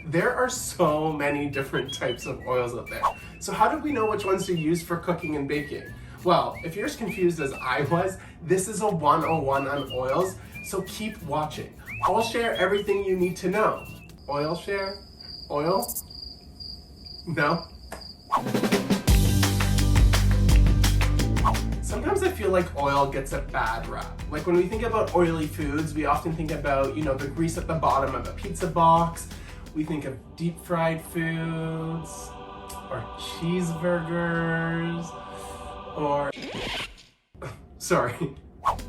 There are so many different types of oils out there. So how do we know which ones to use for cooking and baking? Well, if you're as confused as I was, this is a 101 on oils, so keep watching. I'll share everything you need to know. Oil share? Oil? No? Sometimes I feel like oil gets a bad rap. Like when we think about oily foods, we often think about, the grease at the bottom of a pizza box. We think of deep fried foods, or cheeseburgers, or, sorry.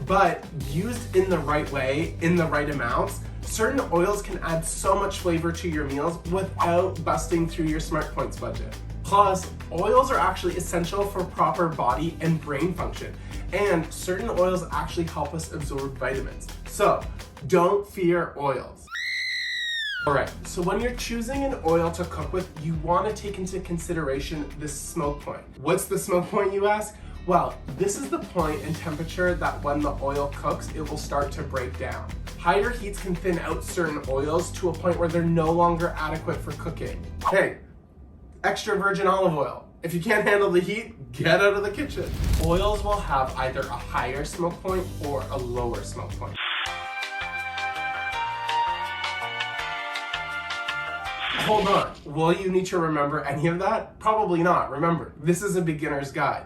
But used in the right way, in the right amounts, certain oils can add so much flavor to your meals without busting through your Smart Points budget. Plus, oils are actually essential for proper body and brain function, and certain oils actually help us absorb vitamins. So, don't fear oils. Alright, so when you're choosing an oil to cook with, you want to take into consideration the smoke point. What's the smoke point, you ask? Well, this is the point and temperature that when the oil cooks, it will start to break down. Higher heats can thin out certain oils to a point where they're no longer adequate for cooking. Hey, extra virgin olive oil. If you can't handle the heat, get out of the kitchen. Oils will have either a higher smoke point or a lower smoke point. Hold on, will you need to remember any of that? Probably not. Remember, this is a beginner's guide.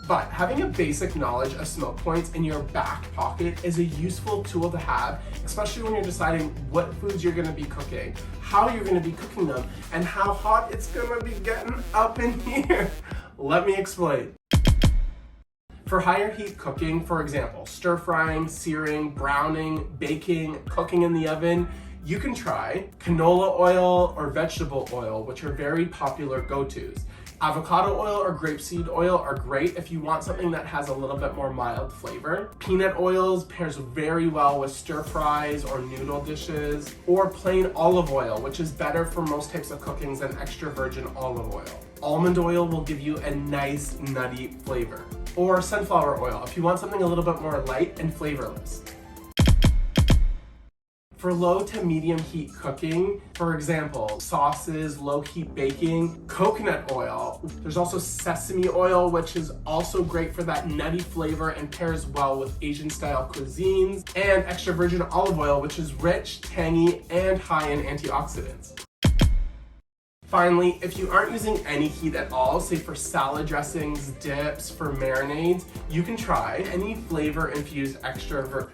But having a basic knowledge of smoke points in your back pocket is a useful tool to have, especially when you're deciding what foods you're gonna be cooking, how you're gonna be cooking them, and how hot it's gonna be getting up in here. Let me explain. For higher heat cooking, for example, stir frying, searing, browning, baking, cooking in the oven, you can try canola oil or vegetable oil, which are very popular go-tos. Avocado oil or grapeseed oil are great if you want something that has a little bit more mild flavor. Peanut oils pairs very well with stir fries or noodle dishes, or plain olive oil, which is better for most types of cookings than extra virgin olive oil. Almond oil will give you a nice nutty flavor. Or sunflower oil if you want something a little bit more light and flavorless. For low to medium heat cooking, for example, sauces, low heat baking, coconut oil. There's also sesame oil, which is also great for that nutty flavor and pairs well with Asian style cuisines, and extra virgin olive oil, which is rich, tangy, and high in antioxidants. Finally, if you aren't using any heat at all, say for salad dressings, dips, for marinades, you can try any flavor infused extra virgin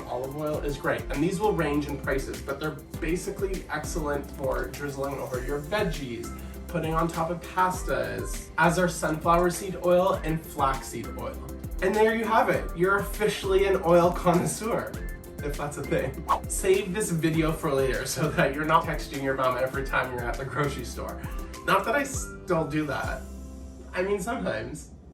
olive oil is great, and these will range in prices, but they're basically excellent for drizzling over your veggies, putting on top of pastas, as are sunflower seed oil and flaxseed oil. And there you have it, you're officially an oil connoisseur, if that's a thing. Save this video for later so that you're not texting your mom every time you're at the grocery store. Not that I still do that. I mean, sometimes.